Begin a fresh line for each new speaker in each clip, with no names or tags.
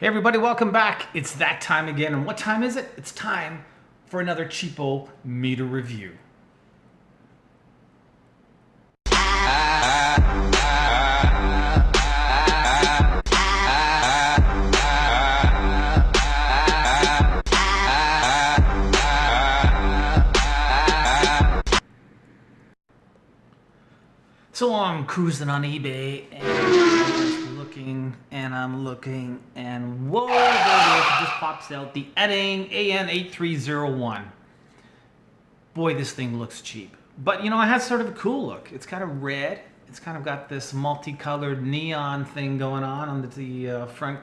Hey everybody, welcome back. It's that time again, and what time is it? It's time for another cheapo meter review. So I'm cruising on eBay and I'm looking and whoa, there it is. It just pops out the ANENG AN8301. Boy, this thing looks cheap. But you know, it has sort of a cool look. It's kind of red. It's kind of got this multicolored neon thing going on the front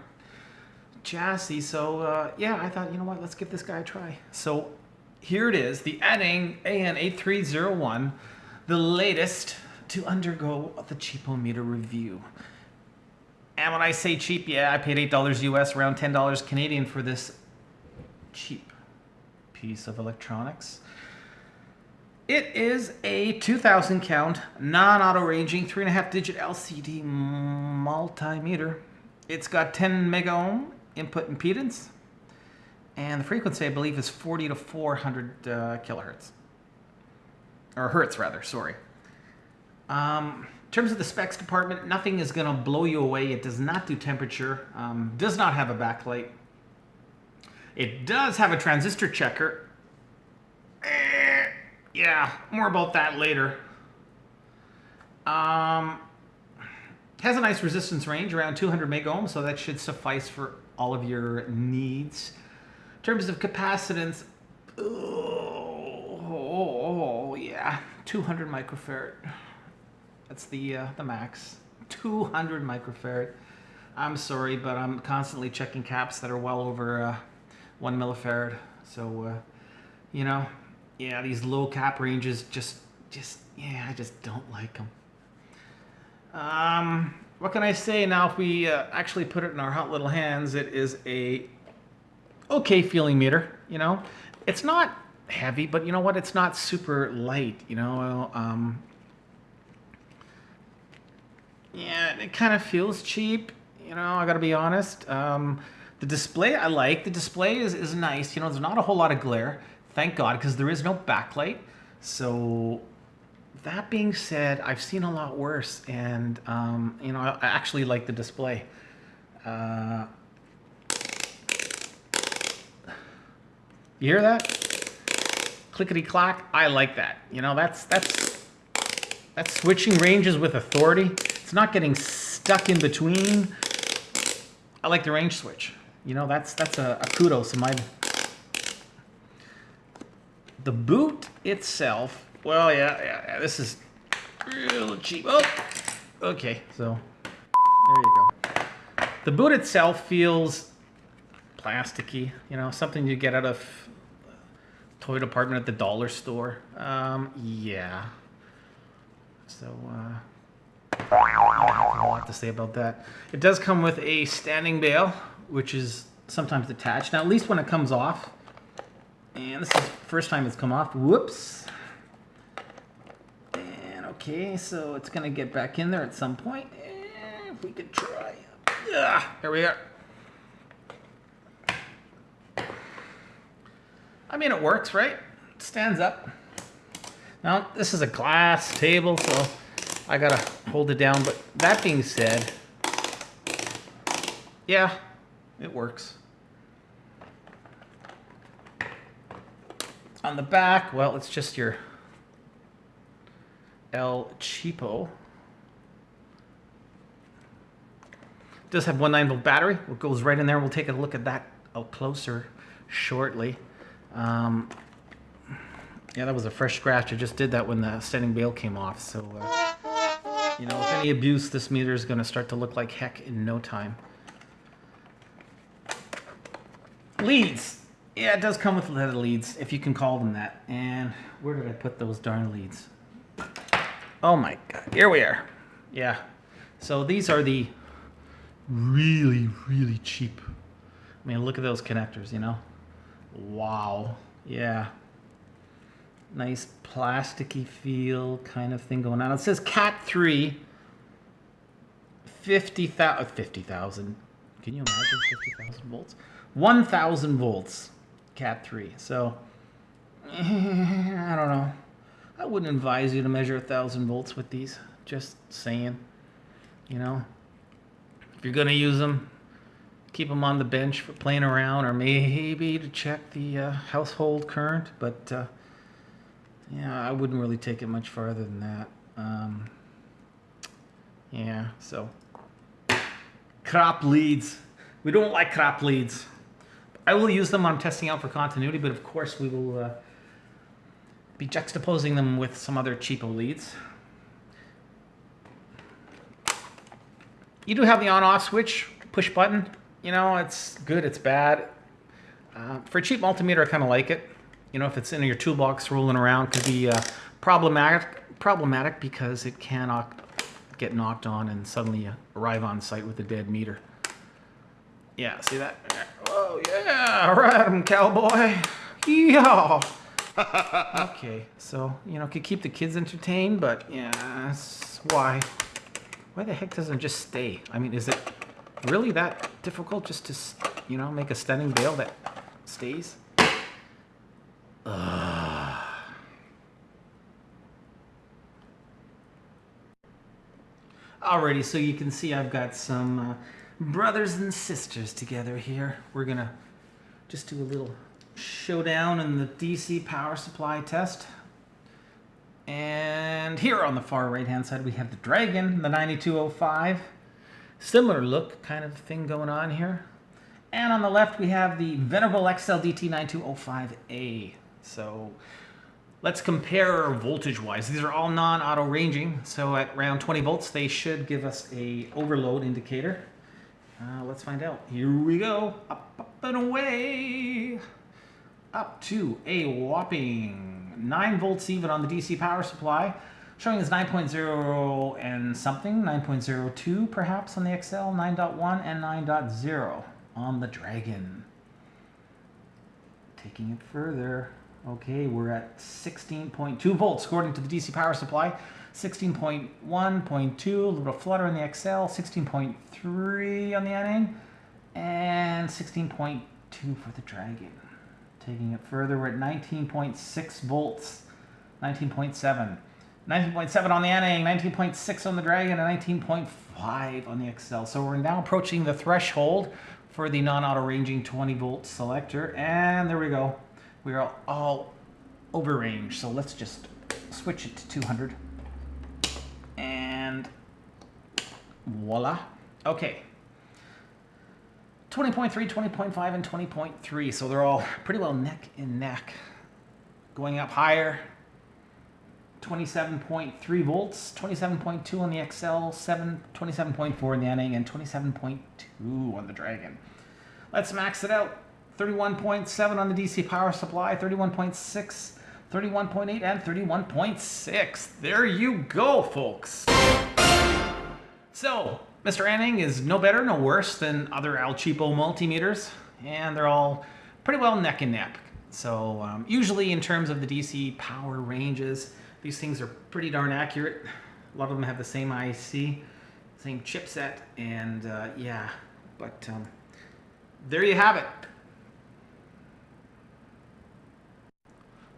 chassis. So yeah, I thought, you know what, let's give this guy a try. So here it is, the ANENG AN8301, the latest to undergo the cheapo meter review. And when I say cheap, yeah, I paid $8 US, around $10 Canadian for this cheap piece of electronics. It is a 2000 count, non-auto ranging, 3.5 digit LCD multimeter. It's got 10 mega ohm input impedance. And the frequency, I believe, is 40 to 400 kilohertz. Or hertz, rather, sorry. In terms of the specs department, nothing is going to blow you away. It does not do temperature, does not have a backlight. It does have a transistor checker. Yeah, more about that later. Has a nice resistance range, around 200 mega ohms, so that should suffice for all of your needs. In terms of capacitance, oh yeah, 200 microfarad. That's the max, 200 microfarad. I'm sorry, but I'm constantly checking caps that are well over 1 millifarad. So, you know, yeah, these low cap ranges yeah, I just don't like them. What can I say now? If we actually put it in our hot little hands, it is a okay feeling meter. You know, it's not heavy, but you know what? It's not super light. You know, yeah, it kind of feels cheap. You know, I gotta be honest. The display I like. The display is nice. You know, there's not a whole lot of glare. Thank God, because there is no backlight. So that being said, I've seen a lot worse, and you know, I actually like the display. You hear that? Clickety clack. I like that. You know, that's switching ranges with authority. It's not getting stuck in between. I like the range switch. You know, that's a kudos to my. The boot itself, well, yeah, this is real cheap. Oh, okay, so there you go. The boot itself feels plasticky, you know, something you get out of toy department at the dollar store. Yeah. So, I don't have a lot to say about that. It does come with a standing bail, which is sometimes detached. Now, at least when it comes off, and this is the first time it's come off. Whoops. And okay, so it's going to get back in there at some point. And if we could try. There we are. I mean, it works, right? It stands up. Now, this is a glass table, so I got to hold it down. But that being said, yeah, it works. On the back, well, it's just your El Cheapo. It does have 1.9 volt battery. It goes right in there. We'll take a look at that out closer shortly. Yeah, that was a fresh scratch. I just did that when the standing bail came off. So, you know, with any abuse, this meter is going to start to look like heck in no time. Leads. Yeah, it does come with leaded leads, if you can call them that. And where did I put those darn leads? Oh my God, here we are. Yeah, so these are the really, really cheap. I mean, look at those connectors, you know? Wow, yeah. Nice plasticky feel kind of thing going on. It says Cat 3, 50,000. Can you imagine 50,000 volts? 1,000 volts, Cat 3. So, I don't know. I wouldn't advise you to measure 1,000 volts with these. Just saying. You know, if you're going to use them, keep them on the bench for playing around or maybe to check the household current. But, yeah, I wouldn't really take it much farther than that. Yeah, so crop leads. We don't like crop leads. I will use them when I'm testing out for continuity, but of course we will be juxtaposing them with some other cheapo leads. You do have the on-off switch, push button. You know, it's good, it's bad. For a cheap multimeter, I kind of like it. You know, if it's in your toolbox rolling around, could be problematic because it can get knocked on and suddenly you arrive on site with a dead meter. Yeah, see that? Oh yeah, ride 'em, cowboy. Yeah. Okay, so you know, could keep the kids entertained, but yeah, that's why. Why the heck doesn't it just stay? I mean, is it really that difficult just to, you know, make a standing bail that stays? Alrighty, so you can see I've got some brothers and sisters together here. We're gonna just do a little showdown in the DC power supply test. And here on the far right hand side we have the Dragon, the 9205. Similar look kind of thing going on here. And on the left we have the Venerable XLDT 9205A. So let's compare voltage-wise. These are all non-auto ranging, so at around 20 volts they should give us a overload indicator. Let's find out. Here we go. Up and away. Up to a whopping 9 volts even on the DC power supply. Showing us 9.0 and something, 9.02 perhaps on the XL, 9.1 and 9.0 on the Dragon. Taking it further. Okay, we're at 16.2 volts according to the DC power supply. 16.1.2, a little bit of flutter on the XL, 16.3 on the ANENG, and 16.2 for the Dragon. Taking it further, we're at 19.6 volts, 19.7. 19.7 on the ANENG, 19.6 on the Dragon, and 19.5 on the XL. So we're now approaching the threshold for the non-auto ranging 20 volt selector, and there we go. We are all over range, so let's just switch it to 200. And voila. Okay. 20.3, 20.5, and 20.3. So they're all pretty well neck and neck. Going up higher. 27.3 volts, 27.2 on the XL, 27.4 on the ANENG, and 27.2 on the Dragon. Let's max it out. 31.7 on the DC power supply, 31.6, 31.8, and 31.6. There you go, folks. So, Mr. ANENG is no better, no worse than other El Cheapo multimeters, and they're all pretty well neck and neck. So, usually in terms of the DC power ranges, these things are pretty darn accurate. A lot of them have the same IC, same chipset, and yeah, but there you have it.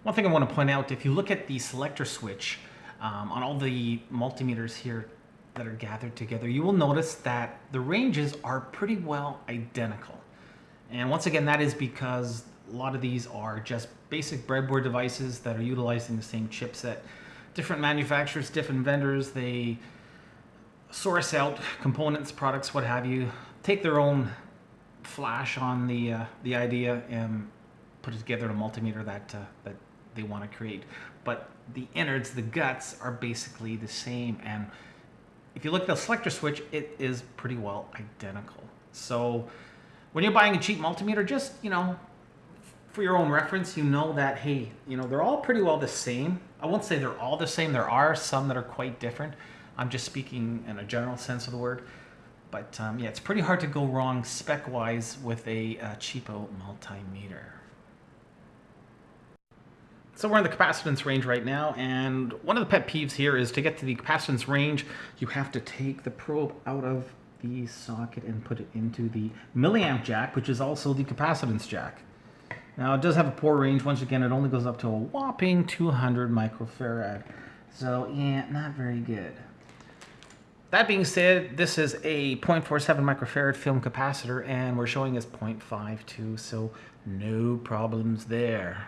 One thing I want to point out, if you look at the selector switch on all the multimeters here that are gathered together, you will notice that the ranges are pretty well identical. And once again, that is because a lot of these are just basic breadboard devices that are utilizing the same chipset. Different manufacturers, different vendors, they source out components, products, what have you, take their own flash on the idea and put it together in a multimeter that they want to create. But the innards, the guts, are basically the same. And if you look at the selector switch, it is pretty well identical. So when you're buying a cheap multimeter, just, you know, for your own reference, you know that, hey, you know, they're all pretty well the same. I won't say they're all the same. There are some that are quite different. I'm just speaking in a general sense of the word. But yeah, it's pretty hard to go wrong spec-wise with a cheapo multimeter. So we're in the capacitance range right now, and one of the pet peeves here is to get to the capacitance range, you have to take the probe out of the socket and put it into the milliamp jack, which is also the capacitance jack. Now it does have a poor range. Once again, it only goes up to a whopping 200 microfarad. So yeah, not very good. That being said, this is a 0.47 microfarad film capacitor and we're showing as 0.52, so no problems there.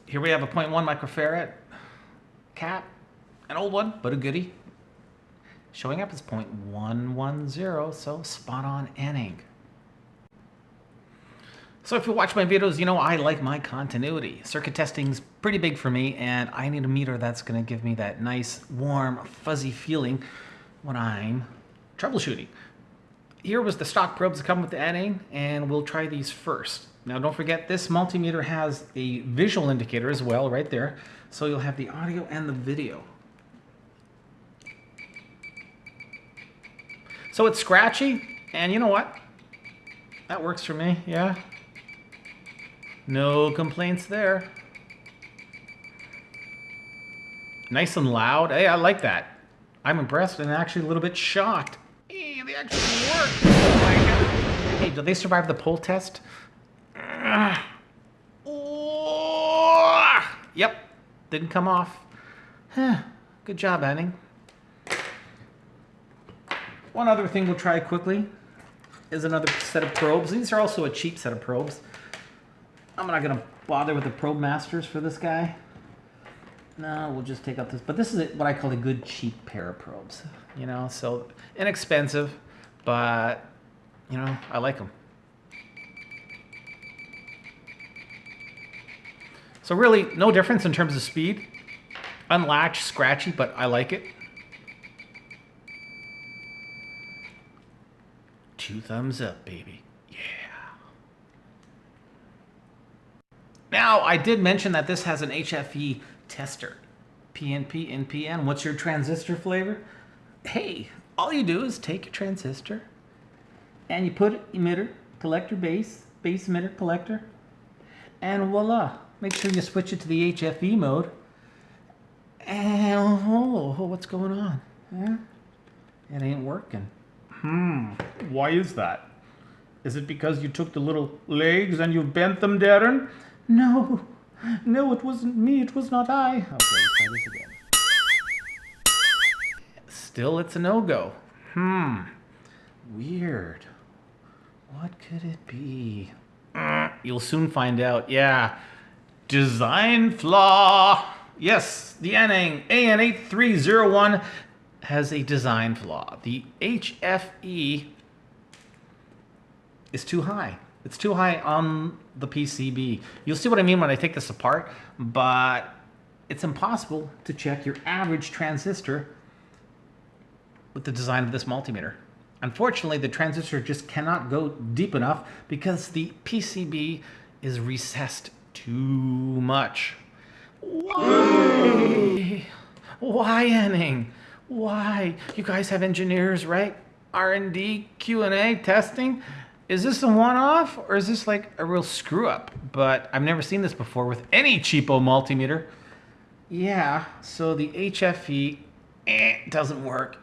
Here we have a 0.1 microfarad cap, an old one, but a goodie. Showing up as 0.110, so spot on ANENG. So if you watch my videos, you know I like my continuity. Circuit testing's pretty big for me, and I need a meter that's going to give me that nice, warm, fuzzy feeling when I'm troubleshooting. Here was the stock probes that come with the ANENG, and we'll try these first. Now don't forget, this multimeter has a visual indicator as well, right there. So you'll have the audio and the video. So it's scratchy, and you know what? That works for me, yeah. No complaints there. Nice and loud. Hey, I like that. I'm impressed and actually a little bit shocked. Hey, they actually work. Oh my God. Hey, did they survive the pull test? Oh, yep, didn't come off. Good job, ANENG. One other thing we'll try quickly is another set of probes. These are also a cheap set of probes. I'm not going to bother with the probe masters for this guy. No, we'll just take out this. But this is what I call a good cheap pair of probes. You know, so inexpensive, but, you know, I like them. So really, no difference in terms of speed. Unlatched, scratchy, but I like it. 2 thumbs up, baby. Yeah. Now, I did mention that this has an HFE tester. PNP, NPN. What's your transistor flavor? Hey, all you do is take a transistor and you put emitter, collector, base emitter, collector, and voila. Make sure you switch it to the HFE mode. And oh, what's going on? Huh? It ain't working. Why is that? Is it because you took the little legs and you bent them, Darren? No, it wasn't me. It was not I. Okay, let's try this again. Still, it's a no-go. Weird. What could it be? You'll soon find out. Yeah. Design flaw. Yes, the ANENG AN8301 has a design flaw. The HFE is too high. It's too high on the PCB. You'll see what I mean when I take this apart, but it's impossible to check your average transistor with the design of this multimeter. Unfortunately, the transistor just cannot go deep enough because the PCB is recessed too much. Why? Why, ANENG? Why? You guys have engineers, right? R&D, Q&A, testing. Is this a one-off or is this like a real screw-up? But I've never seen this before with any cheapo multimeter. Yeah, so the HFE doesn't work.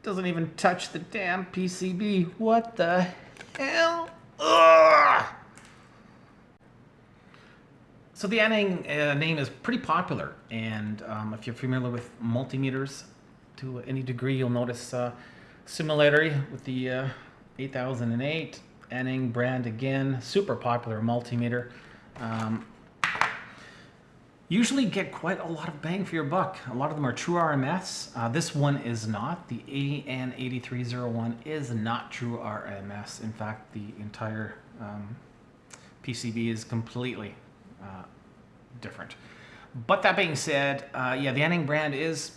Doesn't even touch the damn PCB. What the hell? Ugh! So the ANENG name is pretty popular, and if you're familiar with multimeters to any degree, you'll notice similarity with the 8008 ANENG brand again. Super popular multimeter. Usually get quite a lot of bang for your buck. A lot of them are true RMS. This one is not. The AN8301 is not true RMS. In fact, the entire PCB is completely different. But that being said, yeah, the ANENG brand is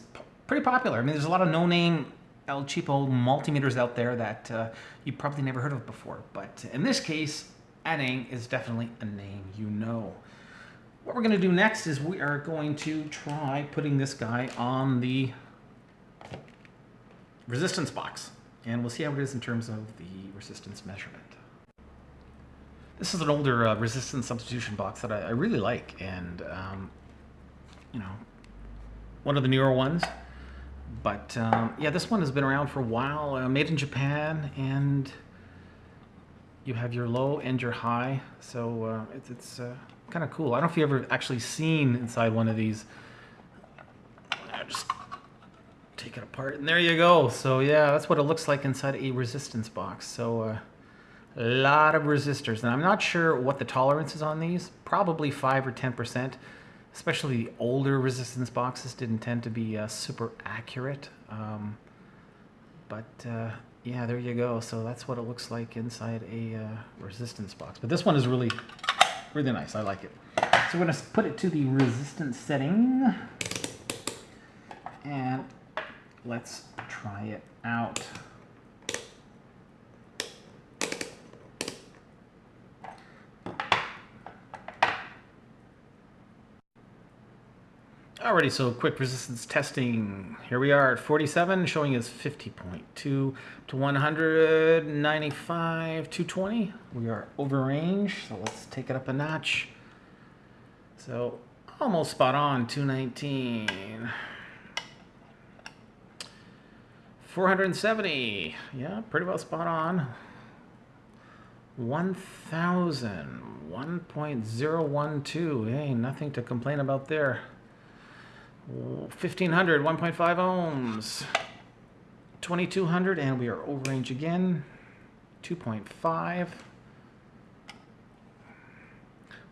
pretty popular. I mean, there's a lot of no-name El Cheapo multimeters out there that you probably never heard of before. But in this case, ANENG is definitely a name you know. What we're going to do next is we are going to try putting this guy on the resistance box. And we'll see how it is in terms of the resistance measurement. This is an older resistance substitution box that I really like. And, you know, one of the newer ones. But yeah, this one has been around for a while, made in Japan, and you have your low and your high, so it's kind of cool. I don't know if you've ever actually seen inside one of these. Just take it apart, and there you go. So yeah, that's what it looks like inside a resistance box. So a lot of resistors, and I'm not sure what the tolerance is on these. Probably 5 or 10%. Especially the older resistance boxes didn't tend to be super accurate. But yeah, there you go. So that's what it looks like inside a resistance box. But this one is really, really nice. I like it. So we're going to put it to the resistance setting. And let's try it out. Alrighty, so quick resistance testing. Here we are at 47, showing us 50.2 to 195, 220. We are over range, so let's take it up a notch. So almost spot on, 219. 470, yeah, pretty well spot on. 1,000, 1.012, hey, nothing to complain about there. 1,500, 1.5 ohms. 2,200, and we are over range again. 2.5.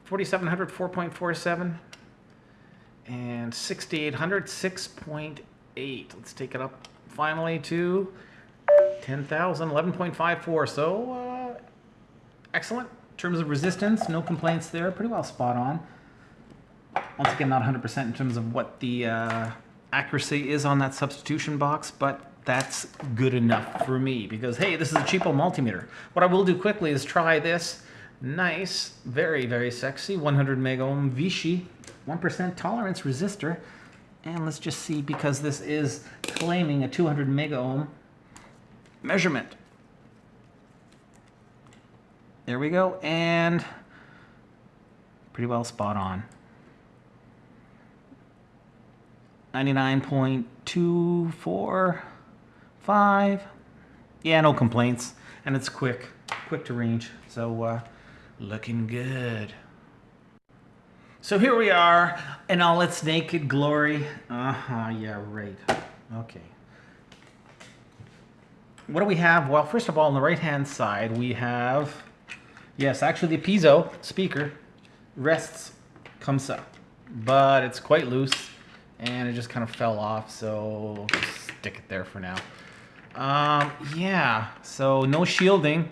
4,700, 4.47. And 6,800, 6.8. Let's take it up finally to 10,000, 11.54. So excellent. In terms of resistance, no complaints there. Pretty well spot on. Once again, not 100% in terms of what the accuracy is on that substitution box, but that's good enough for me because, hey, this is a cheapo multimeter. What I will do quickly is try this nice, very, very sexy 100 mega ohm Vichy 1% tolerance resistor. And let's just see, because this is claiming a 200 mega ohm measurement. There we go, and pretty well spot on. 99.245. Yeah, no complaints. And it's quick to range. So looking good. So here we are in all its naked glory. Yeah, right. Okay. What do we have? Well, first of all, on the right-hand side, we have, yes, actually the piezo speaker comes up, but it's quite loose. And it just kind of fell off, so we'll just stick it there for now. Yeah, so no shielding.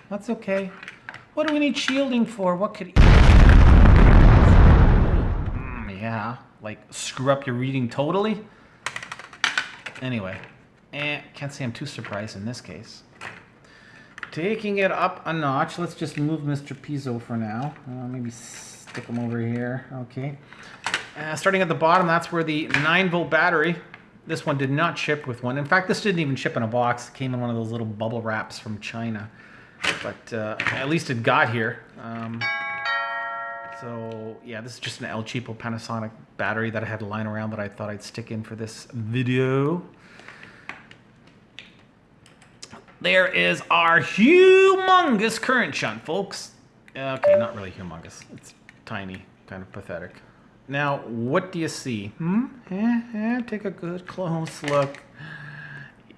That's okay. What do we need shielding for? What could... yeah, like screw up your reading totally? Anyway, can't say I'm too surprised in this case. Taking it up a notch, let's just move Mr. Piezo for now. Maybe stick him over here, okay. Starting at the bottom, that's where the 9-volt battery. This one did not ship with one. In fact, this didn't even ship in a box. It came in one of those little bubble wraps from China. But at least it got here. So yeah, this is just an El Cheapo Panasonic battery that I had lying around that I thought I'd stick in for this video. There is our humongous current shunt, folks. Okay, not really humongous. It's tiny, kind of pathetic. Now, what do you see? Take a good close look.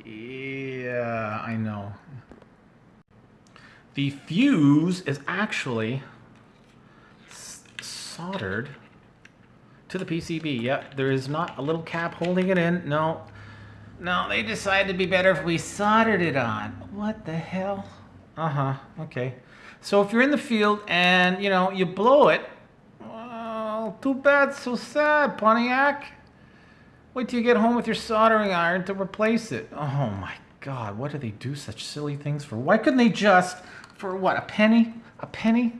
Yeah, I know. The fuse is actually soldered to the PCB. Yep, there is not a little cap holding it in. No, they decided it'd be better if we soldered it on. What the hell? Okay. So if you're in the field and, you blow it, too bad, so sad, Pontiac. Wait till you get home with your soldering iron to replace it. Oh my God, what do they do such silly things for? Why couldn't they just, for what, a penny? A penny?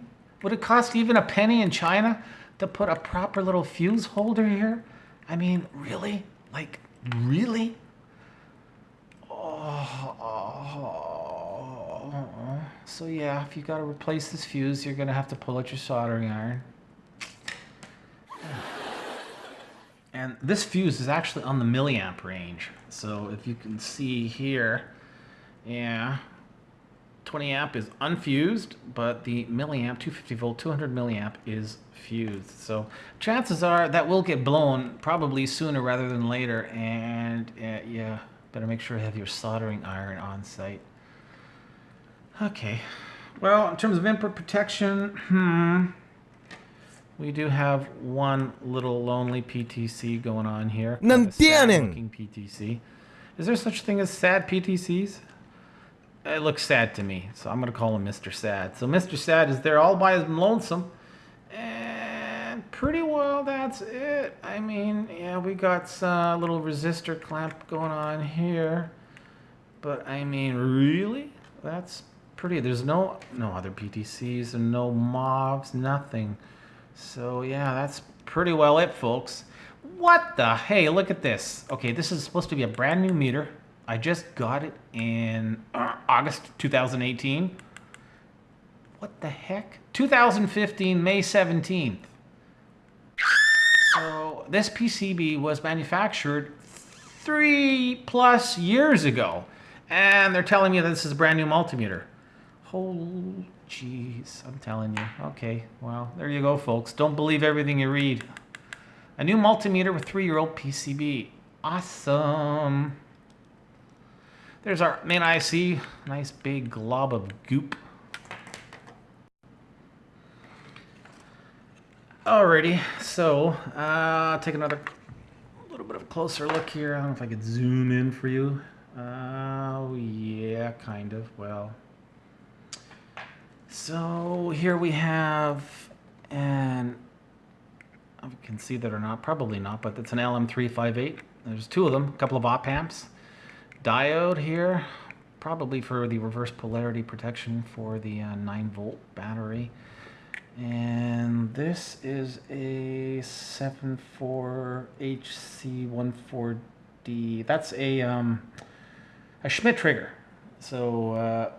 Would it cost even a penny in China to put a proper little fuse holder here? I mean, really? Like, really? So yeah, if you gotta replace this fuse, you're gonna have to pull out your soldering iron. And this fuse is actually on the milliamp range. So if you can see here, yeah, 20 amp is unfused, but the milliamp, 250 volt, 200 milliamp is fused. So chances are that will get blown probably sooner rather than later. And yeah, better make sure you have your soldering iron on site. Okay, well, in terms of input protection, we do have one little lonely PTC going on here. Sad-looking PTC. Is there such thing as sad PTCs? It looks sad to me, so I'm going to call him Mr. Sad. So Mr. Sad is there all by his lonesome. And pretty well that's it. I mean, yeah, we got a little resistor clamp going on here. But I mean, really? That's pretty. There's no other PTCs and no MOVs, nothing. So yeah, that's pretty well it, folks. What the? Hey, look at this. Okay, this is supposed to be a brand new meter. I just got it in August 2018. What the heck? 2015, May 17th. So this PCB was manufactured 3+ years ago. And they're telling me that this is a brand new multimeter. Holy jeez, I'm telling you. Okay, well, there you go, folks. Don't believe everything you read. A new multimeter with 3-year-old PCB. Awesome. There's our main IC. Nice big glob of goop. Alrighty, so take another little bit of a closer look here. I don't know if I could zoom in for you. Oh, yeah, kind of. Well, so here we have an, if you can see that or not, probably not, but it's an LM358. There's two of them, a couple of op amps. Diode here, probably for the reverse polarity protection for the 9-volt battery. And this is a 74HC14D. That's a Schmidt trigger. So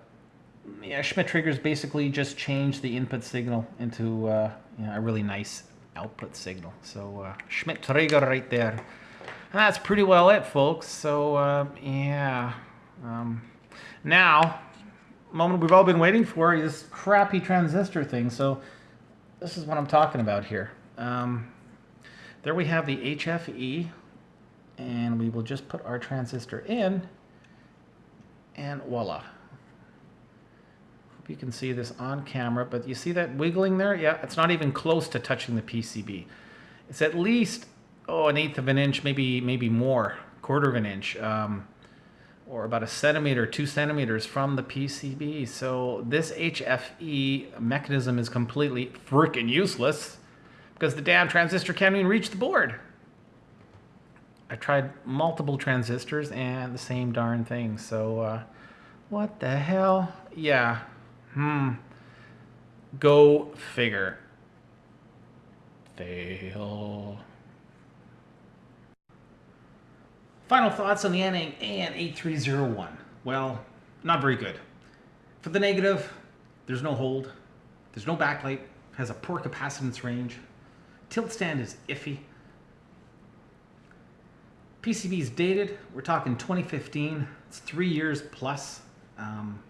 yeah, Schmidt triggers basically just change the input signal into a really nice output signal. So Schmidt trigger right there. And that's pretty well it, folks. So yeah. Now, moment we've all been waiting for, this crappy transistor thing. So this is what I'm talking about here. There we have the HFE, and we will just put our transistor in, and voila. Hope you can see this on camera, but you see that wiggling there? Yeah, it's not even close to touching the PCB. It's at least, oh, 1/8 of an inch, maybe more, 1/4 of an inch, or about 1 centimeter, 2 centimeters from the PCB. So this HFE mechanism is completely freaking useless because the damn transistor can't even reach the board. I tried multiple transistors and the same darn thing. So what the hell? Yeah. Go figure. Fail. Final thoughts on the ANENG AN8301. Well, not very good. For the negative, there's no hold, there's no backlight, has a poor capacitance range, tilt stand is iffy. PCB is dated, we're talking 2015, it's 3 years plus.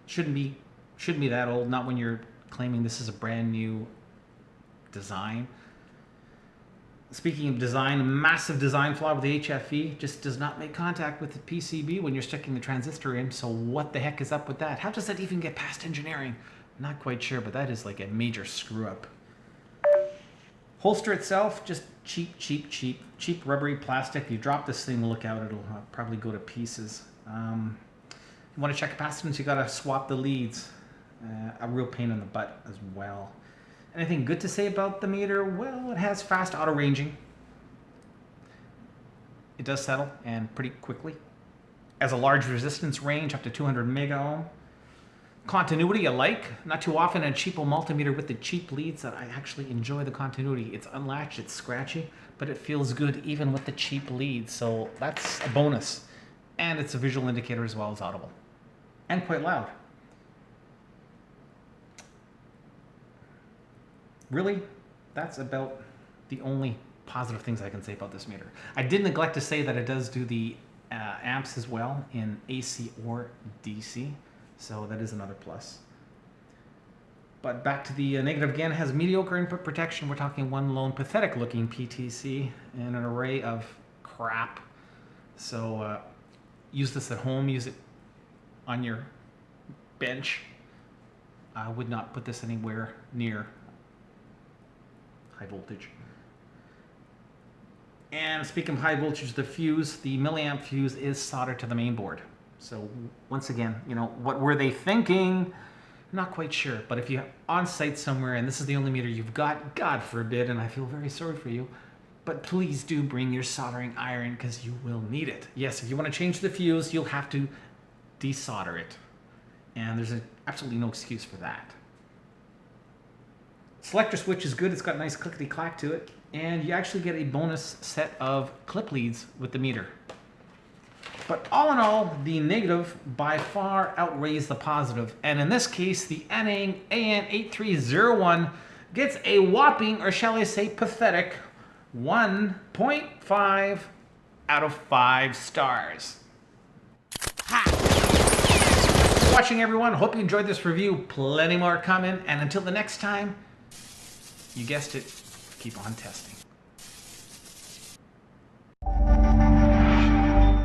Shouldn't be that old, not when you're claiming this is a brand new design. Speaking of design, a massive design flaw with the HFE, just does not make contact with the PCB when you're sticking the transistor in. So what the heck is up with that? How does that even get past engineering? Not quite sure, but that is like a major screw up. Holster itself, just cheap rubbery plastic. You drop this thing, look out, it'll probably go to pieces. You want to check capacitance, you gotta swap the leads. A real pain in the butt as well. Anything good to say about the meter? Well, it has fast auto ranging. It does settle, and pretty quickly. Has a large resistance range, up to 200 mega ohm. Continuity I like. Not too often a cheapo multimeter with the cheap leads that I actually enjoy the continuity. It's unlatched, it's scratchy, but it feels good even with the cheap leads. So that's a bonus. And it's a visual indicator as well as audible. And quite loud. Really, that's about the only positive things I can say about this meter. I did neglect to say that it does do the amps as well in AC or DC, so that is another plus. But back to the negative again, has mediocre input protection. We're talking one lone pathetic looking PTC and an array of crap. So use this at home, use it on your bench. I would not put this anywhere near high voltage. And speaking of high voltage, the fuse, the milliamp fuse is soldered to the main board. So once again, you know, what were they thinking? Not quite sure, but if you're on site somewhere and this is the only meter you've got, God forbid, and I feel very sorry for you, but please do bring your soldering iron because you will need it. Yes, if you want to change the fuse, you'll have to desolder it. And there's absolutely no excuse for that. Selector switch is good. It's got a nice clickety-clack to it. And you actually get a bonus set of clip leads with the meter. But all in all, the negative by far outweighs the positive. And in this case, the ANENG AN8301 gets a whopping, or shall I say pathetic, 1.5 out of 5 stars. Watching, everyone. Hope you enjoyed this review. Plenty more coming. And until the next time, you guessed it, keep on testing.